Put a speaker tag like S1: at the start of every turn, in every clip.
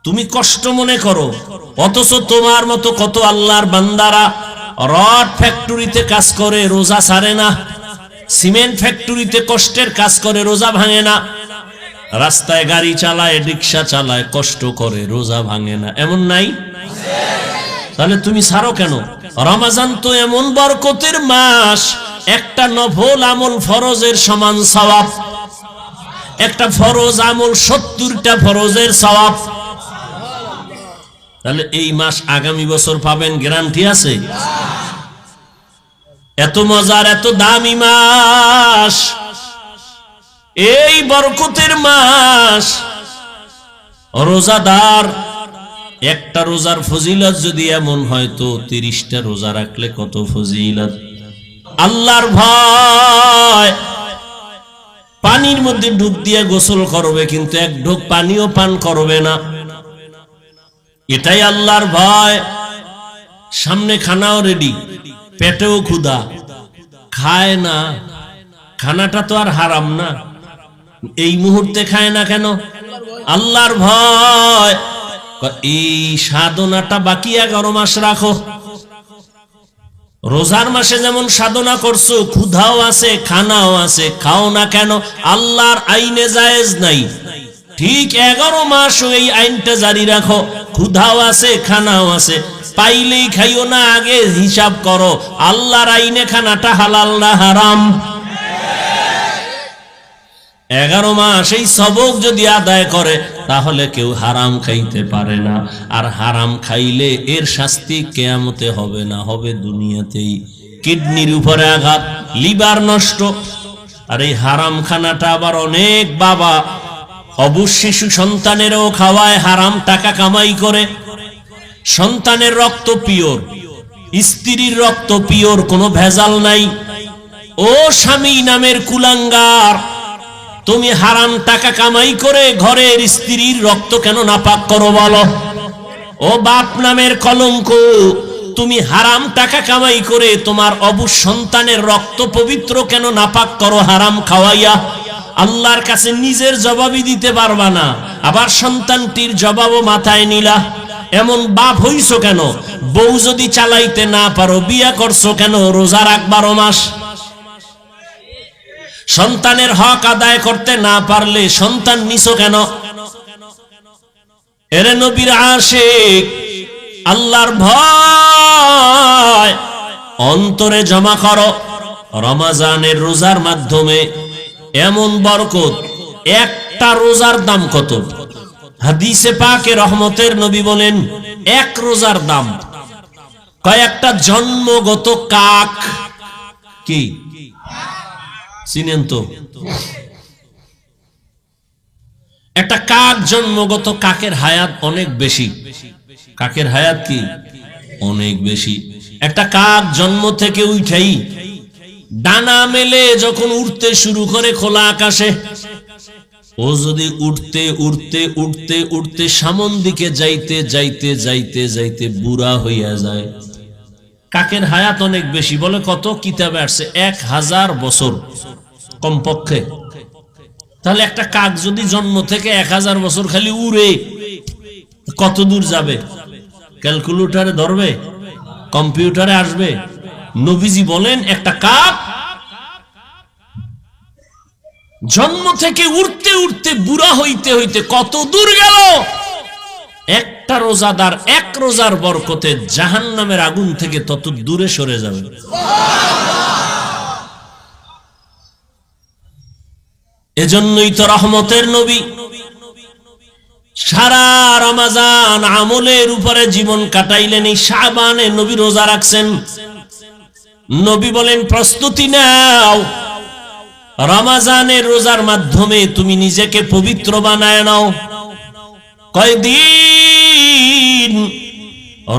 S1: তুমি কষ্ট মনে করো, অথচ তোমার মতো কত আল্লাহর বান্দারা রড ফ্যাক্টরিতে কাজ করে রোজা ছাড়ে না, সিমেন্ট ফ্যাক্টরিতে কষ্টের কাজ করে রোজা ভাঙে না, রাস্তায় গাড়ি চালায়, রিক্সা চালায়, কষ্ট করে রোজা ভাঙে না, এমন নাই? তাহলে তুমি ছাড়ো কেন? রমজান তো এমন বরকতের মাস, একটা নফল আমল ফরজের সমান সওয়াব, একটা ফরজ আমল 70টা ফরজের সওয়াব। তাহলে এই মাস আগামী বছর পাবেন, গ্যারান্টি আছে? এত মজার, এত দামি মাস, এই বরকতের মাস, রোজাদার একটা রোজার ফজিলত যদি এমন হয় তো 30টা রোজা রাখলে কত ফজিলত। আল্লাহর ভয়, পানির মধ্যে ডুব দিয়ে গোসল করবে কিন্তু এক ঢোক পানিও পান করবে না, এটাই আল্লাহর ভয়। সামনে খানাও রেডি, পেটেও ক্ষুধা, খায় না, খানাটা তো আর হারাম না, এই মুহূর্তে খায় না কেন? আল্লাহর ভয়। এই সাধনাটা বাকি 11 মাস রাখো। রোজার মাসে যেমন সাধনা করছো, ক্ষুধাও আছে, খানাও আছে, খাও না কেন? আল্লাহর আইনে জায়েজ নাই, ঠিক 11 মাস এই আইনটা জারি রাখো। ক্ষুধাও আছে, খানাও আছে, পাইলেই খাইও না, আগে হিসাব করো আল্লাহর আইনে খানাটা হালাল না হারাম। 11 মাস এই সবক যদি আদায় করে তাহলে কেউ হারাম খাইতে পারে না। আর হারাম খাইলে এর শাস্তি কিয়ামতে হবে না, হবে দুনিয়াতেই। কিডনির উপরে আঘাত, লিভার নষ্ট। আর এই হারাম খানাটা আবার অনেক বাবা অবুঝ শিশু সন্তানেরও খাওয়ায়, হারাম টাকা কামাই করে। সন্তানের রক্ত পিওর, স্ত্রীর রক্ত পিওর, কোনো ভেজাল নাই। ও স্বামী নামের কুলাঙ্গার, তুমি হারাম টাকা কামাই করে ঘরের স্ত্রীর রক্ত কেন নাপাক করো বলো? ও বাপ নামের কলঙ্ক, তুমি হারাম টাকা কামাই করে তোমার অবুঝ সন্তানের রক্ত পবিত্র কেন নাপাক করো হারাম খাওয়াইয়া? আল্লাহর কাছে নিজের জবাবই দিতে পারবা না, আবার সন্তানটির জবাবও মাথায় নিলা। এমন বাপ হইছো কেন? বউ যদি চালাইতে না পারো বিয়া করছো কেন? রোজা রাখ 12 মাস। সন্তানের হক আদায় করতে না পারলে সন্তান নিছো কেন? এরে নবীর আশিক, আল্লাহর ভয় অন্তরে জমা করো। রমজানের রোজার মাধ্যমে এমন বরকত, একটা রোজার দাম কত? হাদিসে পাকে রহমতের নবী বলেন এক রোজার দাম কয়েকটা জন্মগত কাক। কি চিনেন তো? একটা কাক, জন্মগত কাকের হায়াত অনেক বেশি। কাকের হায়াত কি? অনেক বেশি। একটা কাক জন্ম থেকে উঠেই ডানা মেলে যখন উঠতে শুরু করে খোলা আকাশে, ও যদি উঠতে উঠতে উঠতে উঠতে সামন দিকে যাইতে যাইতে যাইতে যাইতে বুড়া হইয়া যায়, কাকের হায়াত অনেক বেশি। বলে কত? কিতাবে আসছে 1000 বছর কমপক্ষে। তাহলে একটা কাক যদি জন্ম থেকে 1000 বছর খালি উড়ে, কত দূর যাবে? ক্যালকুলেটরে ধরবে? কম্পিউটারে আসবে? নবীজি বলেন একটা কাক জন্ম থেকে উঠতে উঠতে বুড়া হইতে হইতে কত দূর গেল? একটা রোজাদার এক রোজার বরকতে জাহান্নামের আগুন থেকে তত দূরে সরে যাবে। এজন্যই তো রহমতের নবী সারা রমজান আমলের উপরে জীবন কাটাইলেন। এই শাবানে নবী রোজা রাখছেন। নবী বলেন প্রস্তুতি নাও, রমজানের রোজার মাধ্যমে তুমি নিজেকে পবিত্র বানায় নাও। কয়দিন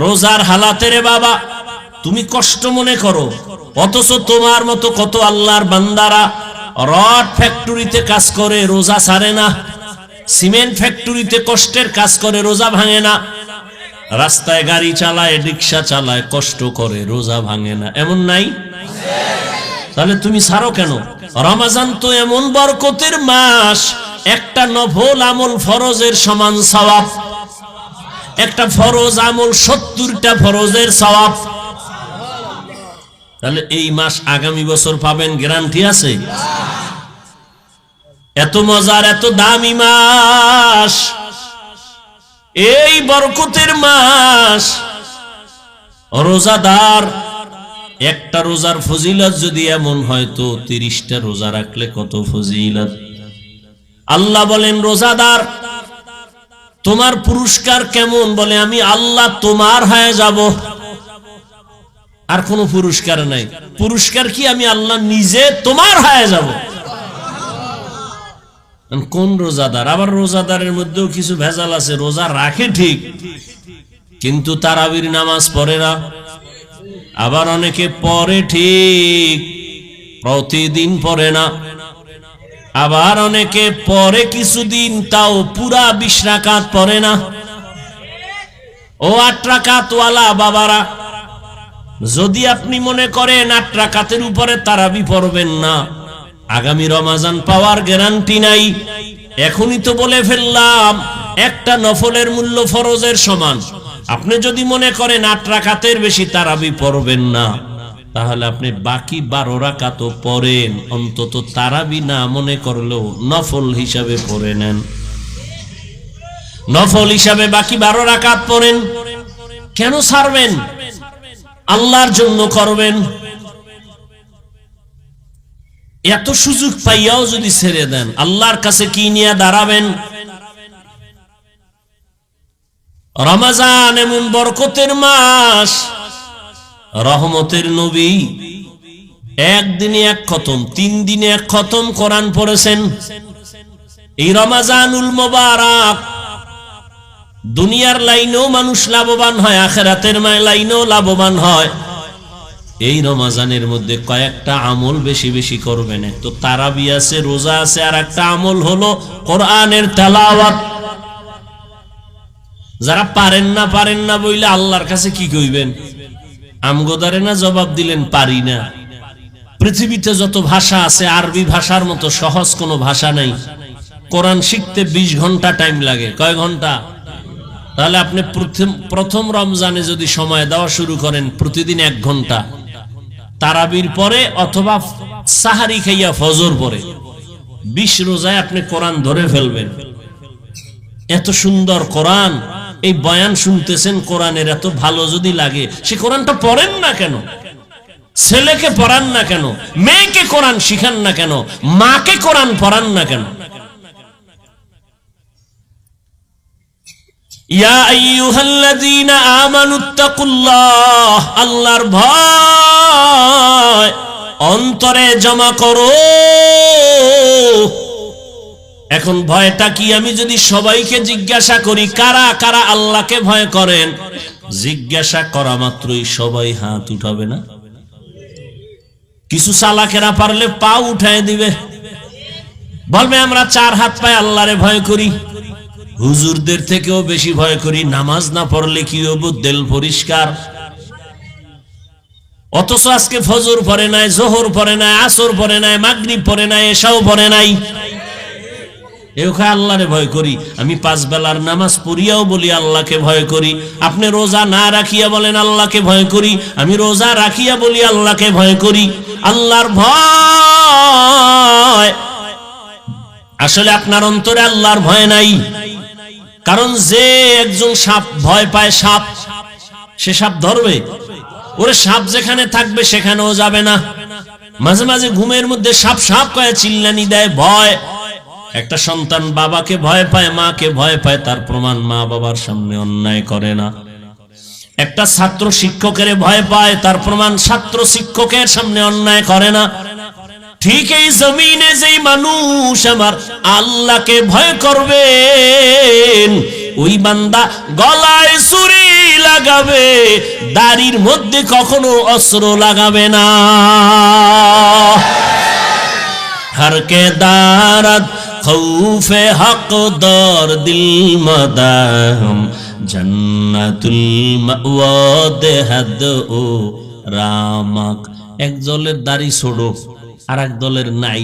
S1: রোজার হালাতে রে বাবা তুমি কষ্ট মনে করো, অথচ তোমার মতো কত আল্লাহর বান্দারা রড ফ্যাক্টরিতে কাজ করে রোজা ছাড়ে না, সিমেন্ট ফ্যাক্টরিতে কষ্টের কাজ করে রোজা ভাঙে না, রাস্তায় গাড়ি চালায়, রিক্সা চালায়, কষ্ট করে রোজা ভাঙে না, এমন নাই? তাহলে তুমি ছাড়ো কেন? রমজান তো এমন বরকতের মাস, একটা নফল আমল ফরজের সমান সওয়াব। একটা ফরজ আমল 70টা ফরজের সওয়াব। তাহলে এই মাস আগামী বছর পাবেন, গ্যারান্টি আছে? এত মজার, এত দামি মাস, এই বরকতের মাস। রোজাদার একটা রোজার ফজিলত যদি এমন হয় তো 30টা রোজা রাখলে কত ফজিলত। আল্লাহ বলেন, রোজাদার তোমার পুরস্কার কেমন? বলে, আমি আল্লাহ তোমার হয়ে যাব, আর কোনো পুরস্কার নাই। পুরস্কার কি? আমি আল্লাহ নিজে তোমার হয়ে যাব। কোন রোজাদার? আবার রোজাদারের মধ্যেও কিছু ভেজাল আছে। রোজা রাখে ঠিক, কিন্তু তারাবির নামাজ পড়ে না। আবার অনেকে পড়ে ঠিক, প্রতিদিন পড়ে না। আবার অনেকে পড়ে কিছুদিন, তাও পুরা 20 রাকাত পড়ে না। ও 8 রাকাত ওয়ালা বাবারা, যদি আপনি মনে করেন 8 রাকাতের উপরে তারাবি পড়বেন না, আগামী রমাজান পাওয়ার গ্যারান্টি নাই। এখনই তো বলে ফেললাম, একটা নফলের মূল্য ফরজের সমান। আপনি যদি মনে করেন 8 রাকাতের বেশি তারাবি পড়বেন না, তাহলে আপনি বাকি 12 রাকাতও পড়েন, অন্তত তারাবি না মনে করলেও নফল হিসাবে পড়ে নেন। নফল হিসাবে বাকি 12 রাকাত পড়েন। কেন ছাড়বেন? আল্লাহর জন্য করবেন। এত সুযোগ পাইয়াও যদি ছেড়ে দেন, আল্লাহর কাছে কি নিয়ে দাঁড়াবেন? রমজান এমন বরকতের মাস, রহমতের নবী একদিনে 1 খতম, 3 দিনে 1 খতম কোরআন পড়েছেন। এই রমজানুল মুবারক দুনিয়ার লাইনেও মানুষ লাভবান হয়, আখিরাতের লাইনেও লাভবান হয়। এই রমজানের মধ্যে কয়েকটা আমল বেশি বেশি করবেন। এক তো তারাবি আছে, রোজা আছে, আর একটা আমল হলো কোরআনের তেলাওয়াত। যারা পারেন না বইলে আল্লাহর কাছে কি কইবেন? আমগোদারে না জবাব দিলেন, পারি না। পৃথিবীতে যত ভাষা আছে, আরবি ভাষার মতো সহজ কোনো ভাষা নাই। কোরআন শিখতে 20 ঘন্টা টাইম লাগে। কয় ঘন্টা? তাহলে আপনি প্রথম রমজানে যদি সময় দেওয়া শুরু করেন, প্রতিদিন 1 ঘন্টা, তারাবির পরে অথবা সাহারি খাইয়া ফজর পরে 20 রোজায় আপনি কোরআন ধরে ফেলবেন। এত সুন্দর কোরআন, এই বয়ান শুনতেছেন কোরআনের, এত ভালো যদি লাগে, সে কোরআনটা পড়েন না কেন? ছেলেকে পড়ান না কেন? মেয়েকে কোরআন শিখান না কেন? মাকে কোরআন পড়ান না কেন? ইয়া আইয়ুহাল্লাযীনা আমানুত্তাকুল্লাহ, আল্লাহর ভয় অন্তরে জমা করো। এখন ভয়টা কি? আমি যদি সবাইকে জিজ্ঞাসা করি কারা কারা আল্লাহকে ভয় করেন, জিজ্ঞাসা করা মাত্রই সবাই হাত উঠাবে না? কিছু চালাকেরা পারলে পা উঠায় দিবে, বলবে আমরা 4 হাত পায়ে আল্লাহরে ভয় করি, হুজুরদের থেকেও বেশি ভয় করি, নামাজ না পড়লে কি হবো, দিল পরিষ্কার। অথচ আজকে ফজর পড়ে নাই, জোহর পড়ে নাই, আসর পড়ে নাই, মাগরিব পড়ে নাই, এশাও পড়ে নাই। আল্লাহরে ভয় করি। আমি 5 বেলার নামাজ পড়িয়াও বলি আল্লাহকে ভয় করি। আপনি রোজা না রাখিয়া বলেন আল্লাহকে ভয় করি। আমি রোজা রাখিয়া বলি আল্লাহকে ভয় করি। আল্লাহর ভয়, আসলে আপনার অন্তরে আল্লাহর ভয় নাই। কারণ যে একজন সাপ ভয় পায়, সাপ, সে সাপ ধরবে? ওরে সাপ যেখানে থাকবে সেখানেও যাবে না। মাঝে মাঝে ঘুমের মধ্যে সাপ সাপ কয়ে চিল্লানি দেয়, ভয়। একটা সন্তান বাবাকে ভয় পায়, মাকে ভয় পায়, তার প্রমাণ মা বাবার সামনে অন্যায় করে না। একটা ছাত্র শিক্ষকের ভয় পায়, তার প্রমাণ ছাত্র শিক্ষকের সামনে অন্যায় করে না। ঠিক এই জমিনে যেই মানুষ আমার আল্লাহকে ভয় করবেন, ওই বান্দা গলায় ছুরি লাগাবে, দাড়ির মধ্যে কখনো অস্ত্র লাগাবে না। हर के दारत खौफे हक दर दिल मदाम जन्नतुल मावा देहद ओ रामक। एक दलेर दाढ़ी छोड़ो আর এক দলের নাই।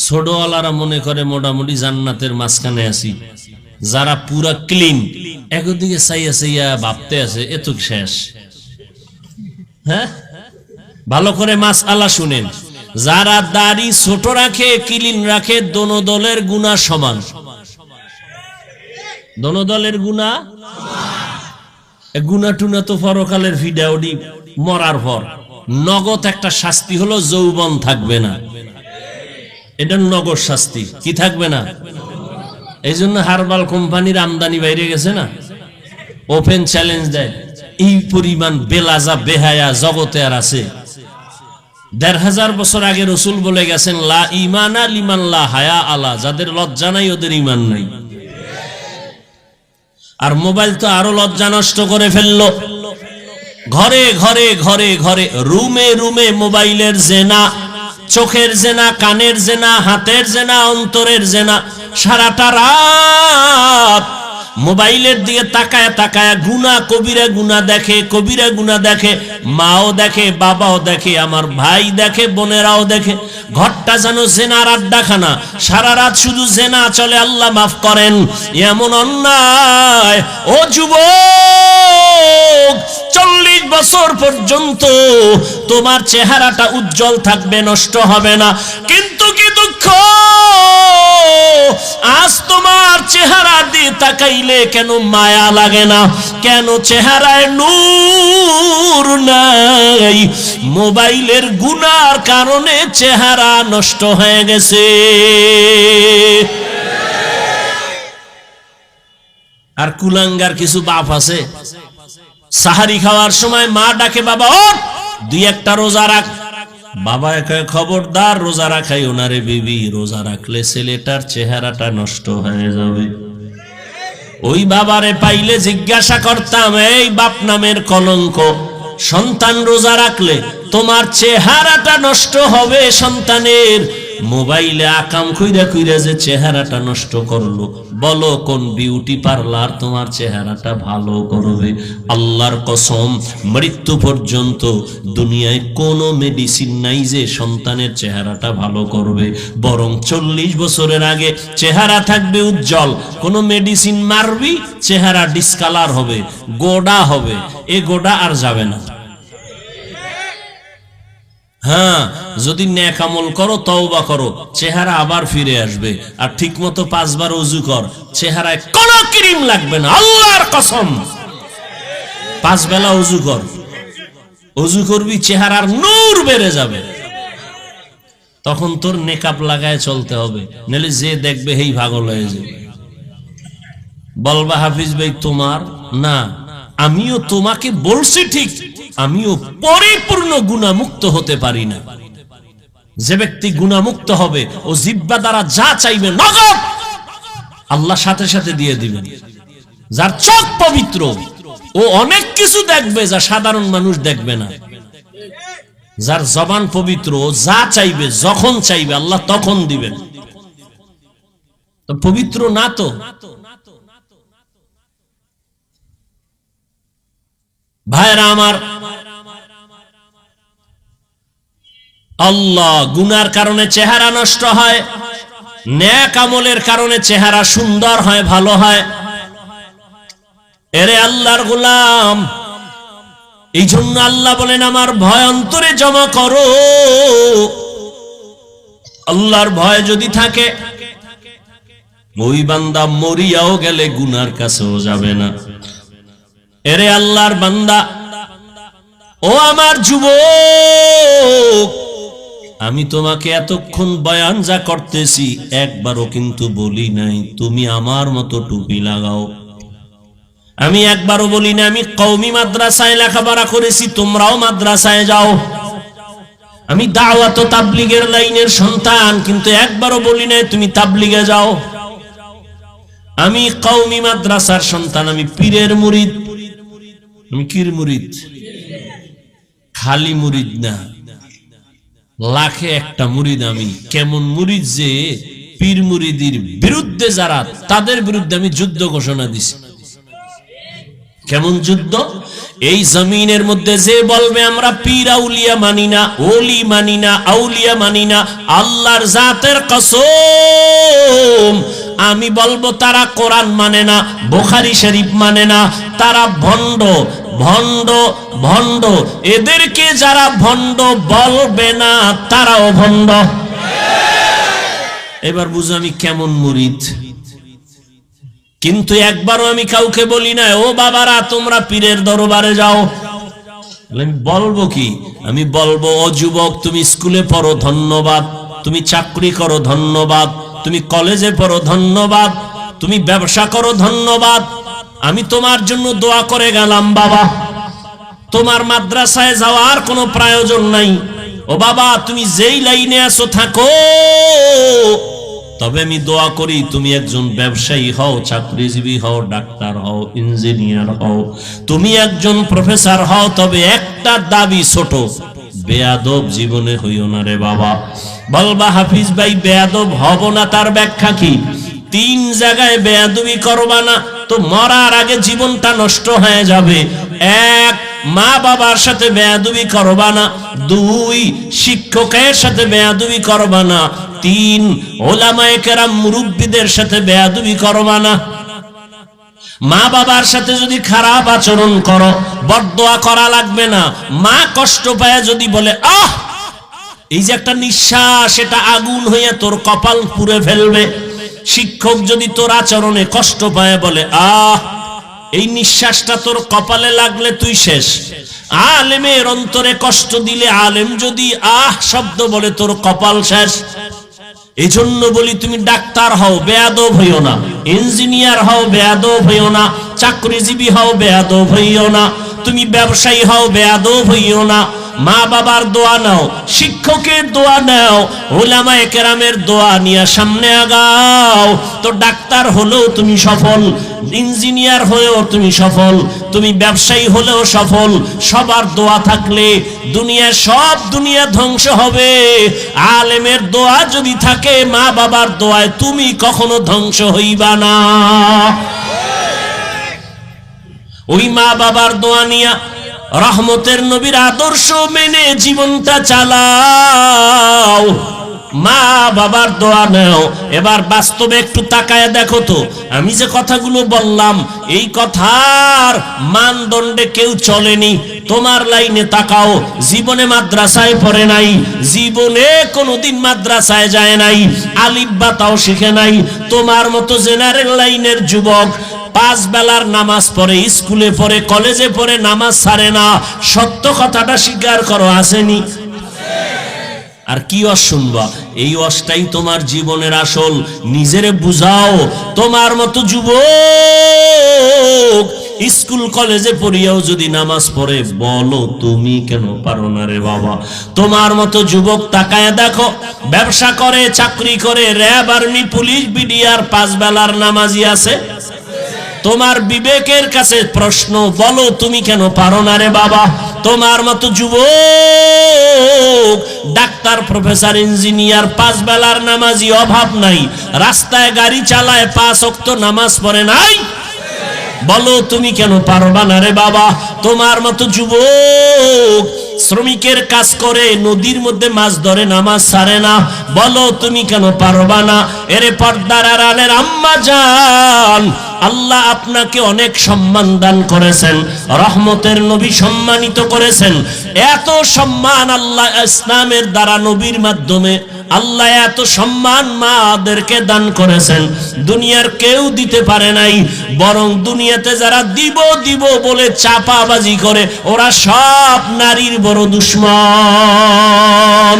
S1: ছোটওয়ালারা মনে করে মোটামুটি জান্নাতের মাঝখানে আছি, যারা পুরা ক্লিন একদিকে চাইয়া চাইয়া ভাবতে আছে এত শেষ। হ্যাঁ, ভালো করে মাসআলা শুনেন। যারা দাড়ি ছোট রাখে, ক্লিন রাখে, দোনো দলের গুনাহ সমান। দোনো দলের গুনাহ, গুনাহ টুনা তো পরকালের ভিডিওডি মরার পর নগদ একটা শাস্তি হলো যৌবন থাকবে না। এটা নগদ শাস্তি, কি থাকবে না? এই জন্য হারবাল কোম্পানির আমদানি বাইরে গেছে না, ওপেন চ্যালেঞ্জ দেয়। এই পরিমাণ বেলাজা বেহায়া জগতে আর আছে? ১৫০০ বছর আগে রসুল বলে গেছেন, লা ইমানা লিমান লা হায়া আলা, যাদের লজ্জা নাই ওদের ইমান নাই। আর মোবাইল তো আরো লজ্জা নষ্ট করে ফেললো। ঘরে ঘরে ঘরে ঘরে, রুমে রুমে মোবাইলের জেনা, চোখের জেনা, কানের জেনা, হাতের জেনা, অন্তরের জেনা। সারাটা রাত মোবাইলের দিকে তাকায় তাকায় গুনাহ, কবিরা গুনাহ দেখে, কবিরা গুনাহ দেখে। মাও দেখে, বাবাও দেখে, আমার ভাই দেখে, বোনেরাও দেখে। ঘরটা যেন জেনার আড্ডাখানা, সারা রাত শুধু জেনা চলে। আল্লাহ মাফ করেন, এমন অন্যায়। ও যুবক, 40 বছর পর্যন্ত তোমার চেহারাটা উজ্জ্বল থাকবে, নষ্ট হবে না। কিন্তু কি দুঃখ, আজ তোমার চেহারা দিয়ে তাকাইলে কেন মায়া লাগে না? কেন চেহারায় নূর নাই? মোবাইলের গুনার কারণে চেহারা নষ্ট হয়ে গেছে। আর কুলাঙ্গার কিছু বাপ আছে, সাহারি খাওয়ার সময় মা ডাকে, বাবা ওঠ, 2-1টা রোজা রাখ। বাবা একা, খবরদার রোজা রাখাই ওনারে বিবি, রোজা রাখলে ছেলেটার চেহারাটা নষ্ট হয়ে যাবে। ওই বাবারে পাইলে জিজ্ঞাসা করতাম, এই বাপ নামের কলঙ্ক, সন্তান রোজা রাখলে তোমার চেহারাটা নষ্ট হবে সন্তানের। মোবাইলে আকাম কইরা কইরা যে চেহারাটা নষ্ট করলো, বলো কোন বিউটি পার্লার তোমার চেহারাটা ভালো করবে? আল্লাহর কসম, মৃত্যু পর্যন্ত দুনিয়ায় কোনো মেডিসিন নাই যে সন্তানের চেহারাটা ভালো করবে। বরং 40 বছরের আগে চেহারা থাকবে উজ্জ্বল। কোনো মেডিসিন মারবি, চেহারা ডিসকালার হবে, গোডা হবে। এ গোডা আর যাবে না। হ্যাঁ, যদি নেক আমল করো, তওবা করো, চেহারা আবার ফিরে আসবে। আর ঠিক মতো 5 বার ওযু কর, চেহারায় কোনো ক্রিম লাগবে না, আল্লাহর কসম। 5 বেলা ওযু কর, ওযু করবি, চেহারার নূর বেড়ে যাবে। তখন তোর নেকাব লাগায় চলতে হবে, নাহলে যে দেখবে হেই পাগল হয়ে যাবে। বলবা হাফিজ ভাই তোমার না, আমিও তোমাকে বলছি ঠিক, আমিও পরিপূর্ণ গুনাহমুক্ত হতে পারি না। যে ব্যক্তি গুনাহমুক্ত হবে, ও জিহ্বা দ্বারা যা চাইবে নগদ আল্লাহ সাথে সাথে দিয়ে দিবেন। যার চোখ পবিত্র, ও অনেক কিছু দেখবে যা সাধারণ মানুষ দেখবে না। যার জবান পবিত্র, ও যা চাইবে যখন চাইবে আল্লাহ তখন দিবেন। তো পবিত্র না তো। ভাইরা আমার, আল্লাহ গুনার কারণে চেহারা নষ্ট হয়, নেক আমলের কারণে চেহারা সুন্দর হয়, ভালো হয়। এরে আল্লাহর গোলাম, এই জন্য আল্লাহ বলেন আমার ভয় অন্তরে জমা করো। আল্লাহর ভয় যদি থাকে, ওই বান্দা মরিয়াও গেলে গুনার কাছেও যাবে না। এরে আল্লাহর বান্দা, ও আমার যুবক, আমি তোমাকে এতক্ষণ বয়ান যা করতেছি একবারও কিন্তু বলি নাই তুমি আমার মতো টুপি লাগাও। আমি একবারও বলি না আমি কওমি মাদ্রাসায় লেখাপড়া করেছি, তোমরাও মাদ্রাসায় যাও। আমি দাওয়াত ও তাবলীগের লাইনের সন্তান, কিন্তু একবারও বলি না তুমি তাবলীগে যাও। আমি কওমি মাদ্রাসার সন্তান, আমি পীরের মুরিদ। আমি কির মুরিদ? খালি মুরিদ না, লাখে একটা মুরিদ আমি। কেমন মুরিদ যে পীর মুরিদির বিরুদ্ধে যারা, তাদের বিরুদ্ধে আমি যুদ্ধ ঘোষণা দিছি। কেমন যুদ্ধ? এই জমিনের মধ্যে যে বলবে আমরা পীর আউলিয়া মানি না, ওলি মানি না, আউলিয়া মানি না, আল্লাহর জাতের কসম আমি বলবো তারা কোরআন মানে না, বুখারী শরীফ মানে না, তারা ভণ্ড ভণ্ড ভণ্ড। এদেরকে যারা ভণ্ড বলবে না তারাও ভণ্ড। এবার বুঝো আমি কেমন মুরিদ। কিন্তু একবারও আমি কাউকে বলি না ও বাবারা তোমরা পীরের দরবারে যাও। আমি বলবো কি? আমি বলবো ও যুবক, তুমি স্কুলে পড়ো ধন্যবাদ, তুমি চাকরি করো ধন্যবাদ, তুমি কলেজে পড়ো ধন্যবাদ, তুমি ব্যবসা করো ধন্যবাদ, আমি তোমার জন্য দোয়া করে গেলাম বাবা। তোমার মাদ্রাসায় যাওয়ার কোনো প্রয়োজন নাই। ও বাবা তুমি যেই লাইনে আছো থাকো, তবে আমি দোয়া করি তুমি একজন ব্যবসায়ী হও, চাকরিজীবী হও, ডাক্তার হও, ইঞ্জিনিয়ার হও, তুমি একজন প্রফেসর হও। তবে একটা দাবি ছোট, বেয়াদব জীবনে হইও না রে বাবা। বলবা হাফিজ ভাই বেয়াদব হব না, তার ব্যাখ্যা কি? 3 জায়গায় বেয়াদবি করবা না তো মরার আগে জীবনটা নষ্ট হয়ে যাবে। 1 মা বাবার সাথে বেয়াদবি করবা না, 2 শিক্ষকের সাথে বেয়াদবি করবা না, 3 ওলামায়ে কেরাম মুরব্বিদের সাথে বেয়াদবি করবা না। মা বাবার সাথে যদি খারাপ আচরণ করো, বদদোয়া করা লাগবে না। মা কষ্ট পায় যদি বলে আহ, এই যে একটা নিঃশ্বাস, এটা আগুন হয়ে তোর কপাল পুড়ে ফেলবে। শিক্ষক যদি তোর আচরণে কষ্ট পায় বলে আহ, এই নিঃশ্বাসটা তোর কপালে লাগলে তুই শেষ। আলেমের অন্তরে কষ্ট দিলে, আলেম যদি আহ শব্দ বলে তোর কপাল শেষ। এই জন্য বলি তুমি ডাক্তার হও বেয়াদব হইও না, ইঞ্জিনিয়ার হও বেয়াদব হইও না, চাকরিজীবী হও বেয়াদব হইও না, তুমি ব্যবসায়ী হও বেয়াদব হইও না। মা বাবার দোয়া নাও, শিক্ষকের দোয়া নাও, উলামায়ে কেরামের দোয়া নিয়ে সামনে আগাও। তো ডাক্তার হলেও তুমি সফল, ইঞ্জিনিয়ার হলেও তুমি সফল, তুমি ব্যবসায়ী হলেও সফল। সবার দোয়া থাকলে দুনিয়া, সব দুনিয়া ধ্বংস হবে। আলেমের দোয়া যদি থাকে, মা বাবার দোয়ায় তুমি কখনো ধ্বংস হইবা না। ওই মা বাবার দোয়া নিয়া রহমতের নবীর আদর্শ মেনে জীবনটা চালাও, মা বাবার দোয়া নাও। এবার বাস্তবে একটু তাকায় দেখো তো, আমি যে কথাগুলো বললাম এই কথার মানদণ্ডে কেউ চলেনি। তোমার লাইনে তাকাও, জীবনে মাদ্রাসায় পড়ে নাই, জীবনে কোনোদিন মাদ্রাসায় যায় নাই, আলিফ বা তাও শিখে নাই। তোমার মতো জেনারেল লাইনের যুবক 5 বেলার নামাজ পড়ে, স্কুলে পড়ে, কলেজে পড়ে, নামাজ ছাড়ে না। সত্য কথাটা স্বীকার করো, আসেনি? আর কি অস শুনবা? এই অসটাই তোমার জীবনের আসল। নিজেরে বুঝাও। তোমার মতো যুবক স্কুল কলেজে পড়িয়াও যদি নামাজ পড়ে, বলো তুমি কেন পারো না রে বাবা? তোমার মতো যুবক তাকায় দেখো, ব্যবসা করে, চাকরি করে, র্যাব, আর্মি, পুলিশ, বিডিআর, 5 বেলার নামাজি আছে। তোমার বিবেকের কাছে প্রশ্ন, বলো তুমি কেন পারো না রে বাবা? তোমার মতো যুবক ডাক্তার, প্রফেসর, ইঞ্জিনিয়ার, 5 বেলার নামাজি অভাব নাই, রাস্তায় গাড়ি চালায়, 5 ওয়াক্ত নামাজ পড়ে নাই, বলো তুমি কেন পারবা না রে বাবা? তোমার মতো যুবক শ্রমিকের কাজ করে, নদীর মধ্যে মাছ ধরে, নামাজ ছাড়ে না, বলো তুমি কেন পারবা না? এরে পর্দার আড়ালের আম্মা জান, আল্লাহ আপনাকে অনেক সম্মান দান করেছেন, রহমতের নবী সম্মানিত করেছেন। এত সম্মান আল্লাহ ইসলামের দ্বারা, নবীর মাধ্যমে আল্লাহ এত সম্মান মাদেরকে দান করেছেন, দুনিয়ার কেউ দিতে পারে নাই। বরং দুনিয়াতে যারা দিব দিব বলে চাপাবাজি করে, ওরা সব নারীর বড় দুশ্মন।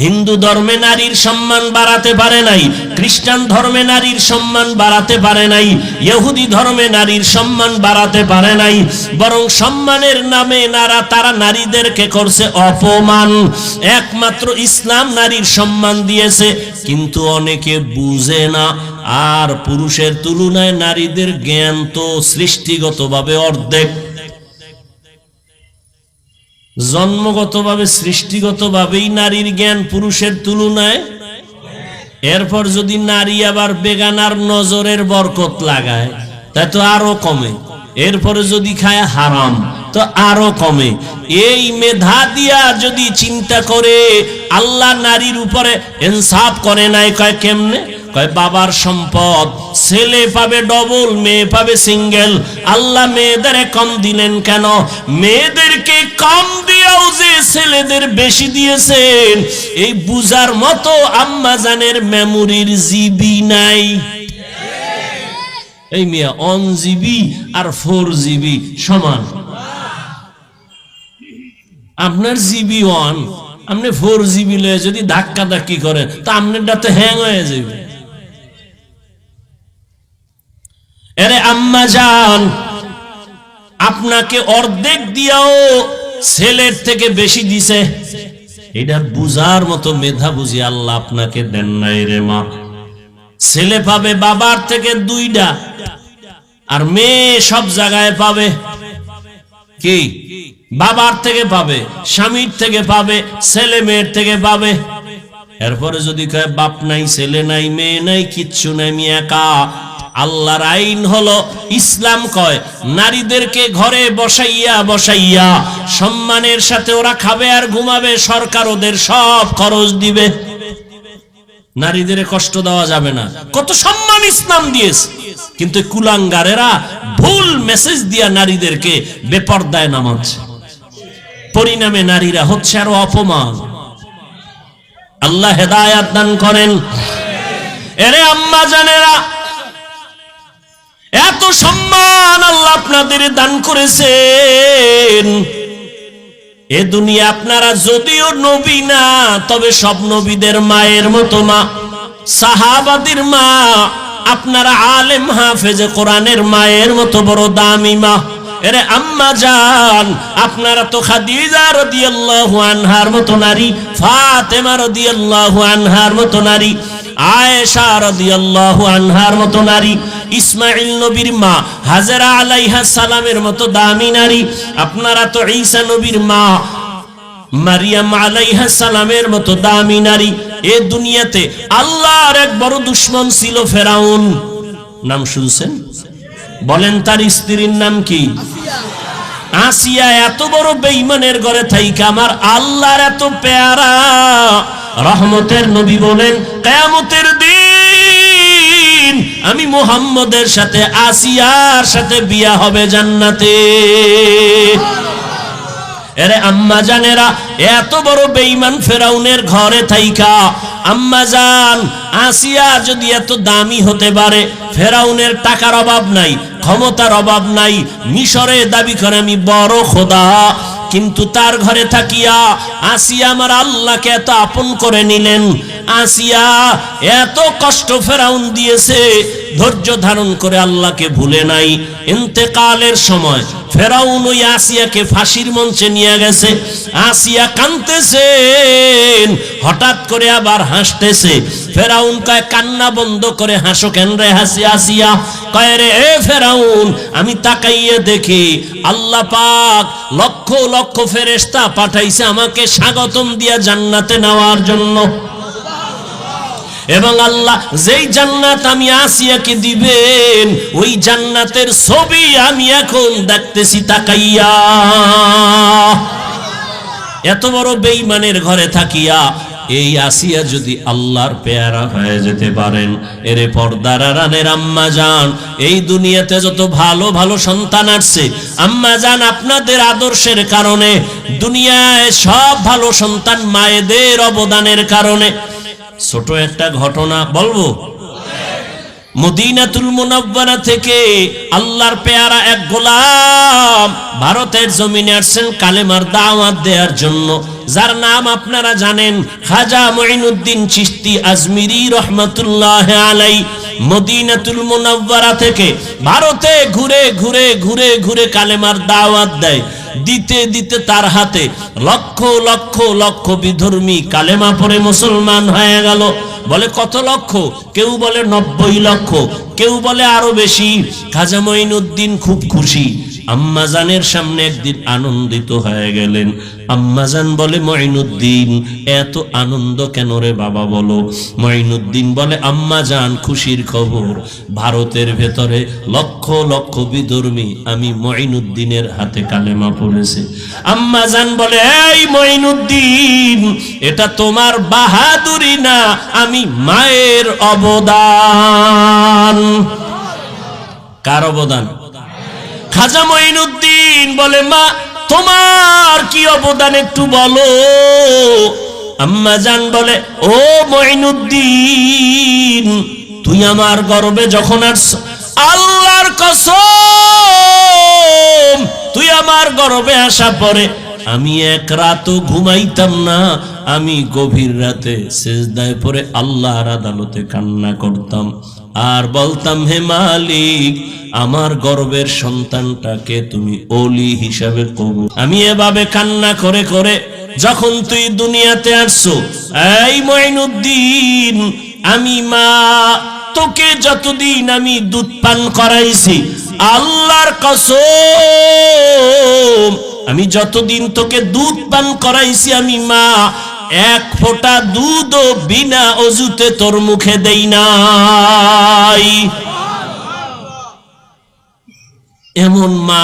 S1: হিন্দু ধর্মে নারীর সম্মান বাড়াতে পারে নাই, খ্রিস্টান ধর্মে নারীর সম্মান বাড়াতে পারে নাই, ইহুদি ধর্মে নারীর সম্মান বাড়াতে পারে নাই। বরং সম্মানের নামে তারা নারীদেরকে করছে অপমান। একমাত্র ইসলাম নারীর সম্মান দিয়েছে, কিন্তু অনেকে বুঝে না। আর পুরুষের তুলনায় নারীদের জ্ঞান তো সৃষ্টিগতভাবে অর্ধেক, জন্মগতভাবে সৃষ্টিগতভাবেই নারীর জ্ঞান পুরুষের তুলনায়। এরপর যদি নারী আবার বেগানার নজরের বরকত লাগায়, তাই তো আরো কমে। এরপরে যদি খায় হারাম, তো আরো কমে। এই মেধা দিয়া যদি চিন্তা করে, আল্লাহ নারীর উপরে ইনসাফ করে নাই। কয় কেমনে? কয় বাবার সম্পদ ছেলে পাবে ডবল, মেয়ে পাবে সিঙ্গেল। আল্লাহ মেয়েদের কম দিলেন কেন? মেয়েদেরকে কম দিয়েও যে ছেলেদের বেশি দিয়েছেন এই বুঝার মতো আম্মা জানের মেমোরির জিবি নাই। এই মিয়া 1 জিবি আর 4 জিবি সমান। আপনার জিবি 1, আপনি 4 জিবি লয়ে যদি ধাক্কা ধাক্কি করেন তা আপনারটা তো হ্যাং হয়ে যাবে। আরে আম্মা জান আপনাকে অর্ধেক দিয়াও ছেলের থেকে বেশি দিছে, এটা বুঝার মতো মেধা বুঝি আল্লাহ আপনাকে দেন নাই রে মা। ছেলে পাবে বাবার থেকে 2টা, আর মেয়ে সব জায়গায় পাবে কি? বাবার থেকে পাবে, স্বামীর থেকে পাবে, ছেলে মেয়ের থেকে পাবে। এরপরে যদি কয় বাপ নাই, ছেলে নাই, মেয়ে নাই, কিচ্ছু নাই, আমি একা। আল্লাহর আইন হলো, ইসলাম কয় নারীদেরকে ঘরে বসাইয়া বসাইয়া সম্মানের সাথে ওরা খাবে আর ঘুমাবে, সরকার ওদের সব খরচ দিবে। নারীদের কষ্ট দেওয়া যাবে না, কত সম্মান ইসলাম দিয়েছে। কিন্তু কুলাঙ্গারেরা ভুল মেসেজ দিয়া নারীদেরকে বেপরদায় নামাচ্ছে, পরিণামে নারীরা হচ্ছে আরো অপমান। আল্লাহ হেদায়াত দান করেন। এরে আম্মা জানেরা, এত সম্মান আল্লাহ আপনাদের দান করেছেন। এ দুনিয়া আপনারা যদিও নবী না, তবে সব নবীদের মায়ের মতো মা, সাহাবাদের মা। আপনারা আলেম হাফেজে কোরআনের মায়ের মতো বড় দামি মা। এরে আম্মা জান, আপনারা তো খাদিজা রাদিয়াল্লাহু আনহার মতো নারী, ফাতেমা রাদিয়াল্লাহু আনহার মতো নারী, আয়েশা রাদিয়াল্লাহু আনহার মতো নারী, ইসমাইল নবীর মা হাজেরা আলাইহিস সালামের মতো দামি নারী। আপনারা তো ঈসা নবীর মা মারিয়াম আলাইহিস সালামের মতো দামি নারী। এই দুনিয়াতে আল্লাহর এক বড় দুশমন ছিল ফেরাউন। নাম শুনছেন? বলেন তার স্ত্রীর নাম কি? আসিয়া। এত বড় বেঈমানের ঘরে থাইকা আমার আল্লাহর এত পেয়ারা রহমতের নবী বলেন, কিয়ামতের দিন আমি মুহাম্মদের সাথে আসিয়ার সাথে বিয়া হবে জান্নাতে। এরে আম্মা জানেরা, এত বড় বেঈমান ফেরাউনের ঘরে থাইকা আম্মা জান আসিয়া যদি এত দামি হতে পারে, ফেরাউনের টাকার অভাব নাই, ক্ষমতার অভাব নাই, মিশরে দাবি করে আমি বড় খোদা, কিন্তু তার ঘরে থাকিয়া আসিয়া আমার আল্লাহকে এত আপন করে নিলেন। আসিয়া এত কষ্ট ফেরাউন দিয়েছে, ধৈর্য ধারণ করে আল্লাহকে ভুলে নাই। ইন্তেকালের সময় ফেরাউন ওই আসিয়াকে ফাঁসির মঞ্চে নিয়ে গেছে। আসিয়া কাঁদতেছেন, হঠাৎ করে আবার হাসতেছে। ফেরাউন কয়, কান্না বন্ধ করে হাসো কেন রে আসিয়া? কয়, রে এ ফেরাউন, আমি তাকাইয়ে দেখি আল্লাহ পাক লক্ষ লক্ষ ফেরেশতা পাঠাইছে আমাকে স্বাগতম দিয়া জান্নাতে নেওয়ার জন্য। এবং আল্লাহ যেই জান্নাত আমি আসিয়াকে দিবেন, ওই জান্নাতের ছবি আমি এখন দেখতেছি তাকাইয়া। এত বড় বেঈমানের ঘরে থাকিয়া এই আসিয়া যদি আল্লাহর পেয়ারা হয়ে যেতে পারেন, এরে পর্দার আড়ালের আম্মা জান, এই দুনিয়াতে যত ভালো ভালো সন্তান আসছে আম্মা জান আপনাদের আদর্শের কারণে, দুনিয়ায় সব ভালো সন্তান মায়েদের অবদানের কারণে। ছোট একটা ঘটনা বলবো। মদিনাতুল মুনাওয়ারা থেকে আল্লাহর পেয়ারা এক গোলাম ভারতের জমিনে আসছেন কালেমার দাওয়াত দেওয়ার জন্য, যার নাম আপনারা জানেন, খাজা মুঈনুদ্দিন চিশতি আজমিরি রহমাতুল্লাহ আলাই। মদিনাতুল মুনাওয়ারা থেকে ভারতে ঘুরে ঘুরে ঘুরে ঘুরে কালেমার দাওয়াত দেয়। দিতে দিতে তার হাতে লক্ষ লক্ষ লক্ষ বিধর্মী কালেমা পড়ে মুসলমান হয়ে গেল। বলে কত লক্ষ? কেউ বলে 90 লক্ষ, কেউ বলে আরো বেশি। খাজা মঈনুদ্দিন খুব খুশি, আম্মাজানের সামনে একদিন আনন্দিত হয়ে গেলেন। আম্মাজান বলে, মঈনুদ্দিন এত আনন্দ কেন রে বাবা বলো? মঈনুদ্দিন বলে, আম্মাজান খুশির খবর, ভারতের ভেতরে লক্ষ লক্ষ বিধর্মী আমি মঈনুদ্দিনের হাতে কালেমা পড়েছে। আম্মাজান বলে, এই মঈনুদ্দিন, এটা তোমার বাহাদুরি না, আমি মায়ের অবদান। কার অবদান? খাজা মঈনুদ্দিন বলে, মা তোমার কি অবদান একটু বলো। আম্মাজান বলে, ও মঈনুদ্দিন, তুই আমার গর্বে যখন আসছ, আল্লাহর কসম তুই আমার গর্বে আসা পরে আমি এক রাতও ঘুমাইতাম না। আমি গভীর রাতে সিজদায় পড়ে আল্লাহর আদালতে কান্না করতাম আর বলতাম, হে মালিক, আমার গর্বের সন্তানটাকে তুমি ওলি হিসাবে কবুল। আমি এভাবে কান্না করে করে যখন তুই দুনিয়াতে আসছো, এই মঈনুদ্দিন, আমি মা তোকে যতদিন আমি দুধ পান করাইছি, আল্লাহর কসম আমি যতদিন তোকে দুধ পান করাইছি, আমি মা এক ফোঁটা দুধও বিনা অজুতে তোর মুখে দেই নাই। এমন মা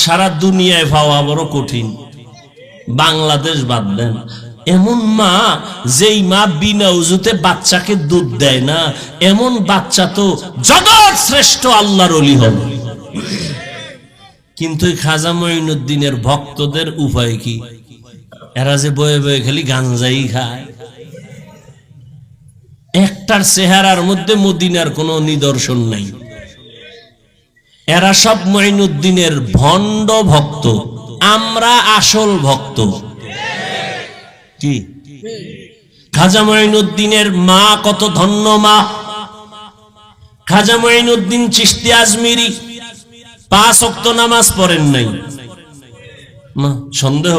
S1: সারা দুনিয়ায় পাওয়া বড় কঠিন, বাংলাদেশ বাদ দেন। এমন মা, যেই মা বিনা উজুতে বাচ্চাকে দুধ দেয় না, এমন বাচ্চা তো জগৎ শ্রেষ্ঠ আল্লাহর ওলি হবে। কিন্তু খাজা মঈনুদ্দিনের ভক্তদের উপায় কি? এরা যে বয়ে বয়ে খালি গাঞ্জাই খায়, একটার চেহারার মধ্যে মদিনার কোনো নিদর্শন নাই। এরা সব মঈনুদ্দিনের ভণ্ড ভক্ত, আমরা আসল ভক্ত। কি খাজা মঈনুদ্দিনের মা কত ধন্য মা! খাজা মঈনুদ্দিন চিশতি আজমিরি 5 ওয়াক্ত নামাজ পড়েন নাই। মা সন্দেহ?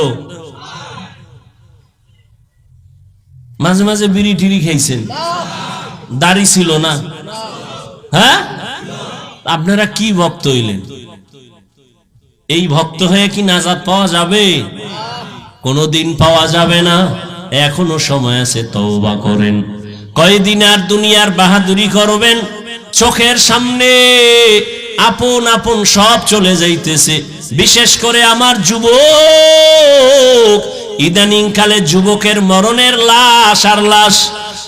S1: মাঝে মাঝে বিড়ি টিড়ি খাইছেন, দাড়ি ছিল না। হ্যাঁ, আপনারা কি ভক্ত হইলেন? এই ভক্ত হয়ে কি নাজাত পাওয়া যাবে? কোনদিন পাওয়া যাবে না। এখনো সময় আছে, তওবা করেন। কয়দিন আর দুনিয়ার বাহাদুরি করবেন? চোখের সামনে আপন আপন সব চলে যাইতেছে। বিশেষ করে আমার যুবক, ইদানিং কালে যুবকের মরণের লাশ আর লাশ,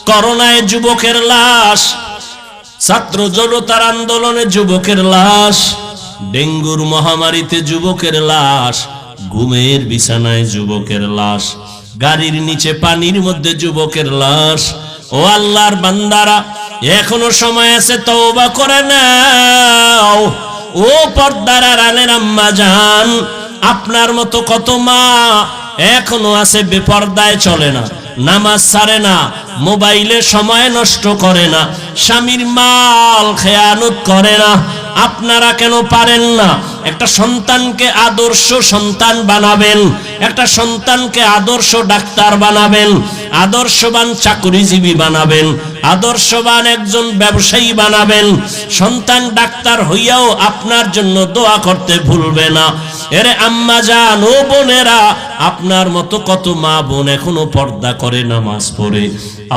S1: করোনায় যুবকের লাশ, ছাত্র জনতার আন্দোলনে যুবকের লাশ, ডেঙ্গুর মহামারীতে যুবকের লাশ, ঘুমের বিছানায় যুবকের লাশ, গাড়ির নিচে পানির মধ্যে যুবকের লাশ। ও আল্লাহর বান্দারা, এখনো সময় আছে, তওবা করে নাও। ও পর্দার আড়ালের আম্মা জান, আপনার মতো কত মা এখনো আছে বেপর্দায় চলে না, নামাজ ছাড়ে না, মোবাইলে সময় নষ্ট করে না, স্বামীর মাল খেয়ানত করে না। আপনারা কেন পারেন না? একটা সন্তানকে আদর্শ সন্তান বানাবেন, একটা সন্তানকে আদর্শ ডাক্তার বানাবেন, আদর্শবান চাকরিজীবী বানাবেন, আদর্শবান একজন ব্যবসায়ী বানাবেন। সন্তান ডাক্তার হইয়াও আপনার জন্য দোয়া করতে ভুলবে না। এরে আম্মা জান, ও বোনেরা, আপনার মতো কত মা বোন এখনো পর্দা করে, নামাজ পড়ে,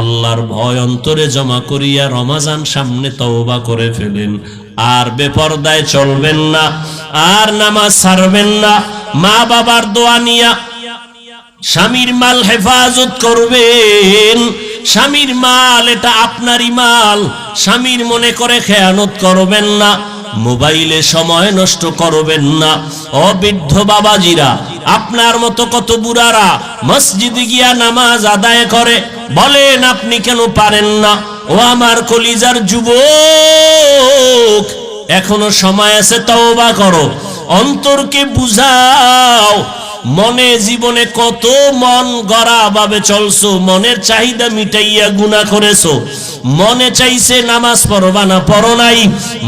S1: আল্লাহর ভয় অন্তরে জমা করিয়া রমাজান সামনে তওবা করে ফেলেন। আর বেপর্দায় চলবেন না, আর নামাজ ছাড়বেন না। মা বাবার দোয়া নিয়া স্বামীর মাল হেফাজত করবেন। স্বামীর মাল এটা আপনারই মাল, স্বামীর মনে করে খেয়ানত করবেন না। মোবাইলে সময় নষ্ট করবেন না। অবৃদ্ধ বাবাজিরা, আপনার মতো কত বুড়ারা মসজিদে গিয়া নামাজ আদায় করে, বলেন আপনি কেন পারেন না? ও আমার কলিজার যুবক, এখনো সময় আছে, তওবা করো, অন্তরকে বুঝাও। মনে জীবনে কত মন গড়া ভাবে চলছো, মনের চাহিদা মিটাইয়া গুনাহ করেছো। মনে চাইছে নামাজ পড়বা না, পড়ো নাই।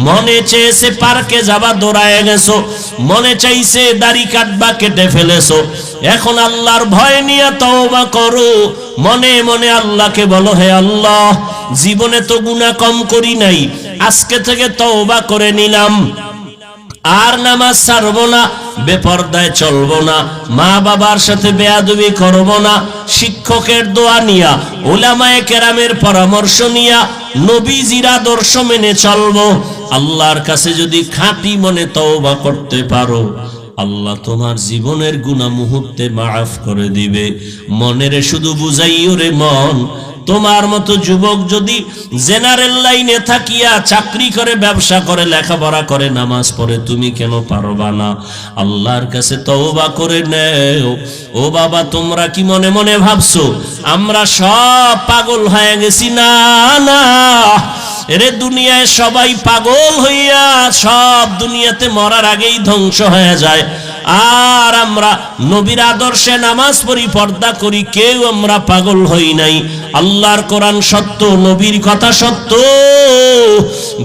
S1: মনে চেয়েছে পার্কে যাবা, দৌড়ায় গেছো। মনে চাইছে দাড়ি কাটবা, কেটে ফেলেছো। এখন আল্লাহর ভয় নিয়ে তওবা করো। মনে মনে আল্লাহকে বলো, হে আল্লাহ, জীবনে তো গুনাহ কম করি নাই, আজকে থেকে তওবা করে নিলাম, আর নামাজ ছাড়বো না, বেপরদায় চলবো না, মা বাবার সাথে বেয়াদবি করবো না, শিক্ষকের দোয়া নিয়া, উলামায়ে কেরামের পরামর্শ নিয়া, নবীজির আদর্শ মেনে চলবো। আল্লাহর কাছে যদি খাঁটি মনে তওবা করতে পারো, আল্লাহ তোমার জীবনের গুনাহ মুহূর্তে মাফ করে দিবে। মনেরে শুধু বুঝাইও রে মন, তোমার মতো যুবক যদি জেনারেল লাইনে থাকিয়া চাকরি করে, ব্যবসা করে, লেখাপড়া করে, নামাজ পড়ে, তুমি কেন পারবা না? আল্লাহর কাছে তওবা করে নেও। ও বাবা, তোমরা কি মনে মনে ভাবছো আমরা সব পাগল হয়ে গেছি? না না, এরে দুনিয়ায় সবাই পাগল হইয়া সব দুনিয়াতে মরার আগেই ধ্বংস হয়ে যায়। আর আমরা নবীর আদর্শে নামাজ পড়ি, পর্দা করি, কেউ আমরা পাগল হই নাই। আল্লাহর কোরআন সত্য, নবীর কথা সত্য।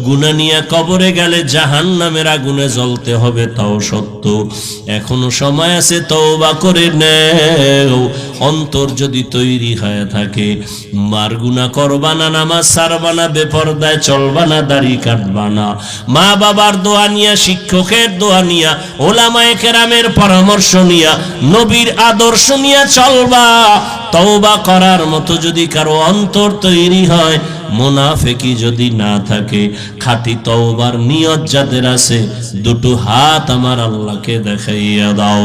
S1: গুনাহ নিয়ে কবরে গেলে জাহান্নামের আগুনে জ্বলতে হবে, তাও সত্য। এখনো সময় আছে, তওবা করে নেও। অন্তর যদি তৈরি হয়ে থাকে, মার গুনাহ করবা না, নামাজ ছাড়বা না, বেপরদায় চলবা না, দাড়ি কাটবা না, মা বাবার দোয়া নিয়া, শিক্ষকের দোয়া নিয়া, উলামায়ে কেরামের পরামর্শ নিয়া, নবীর আদর্শ নিয়া চলবা। তওবা করার মতো যদি কারো অন্তর তৈরি হয়, মুনাফিকি যদি না থাকে, খাঁটি তওবার নিয়ত যাদের আছে, দুটো হাত আমার আল্লাহকে দেখাইয়া দাও।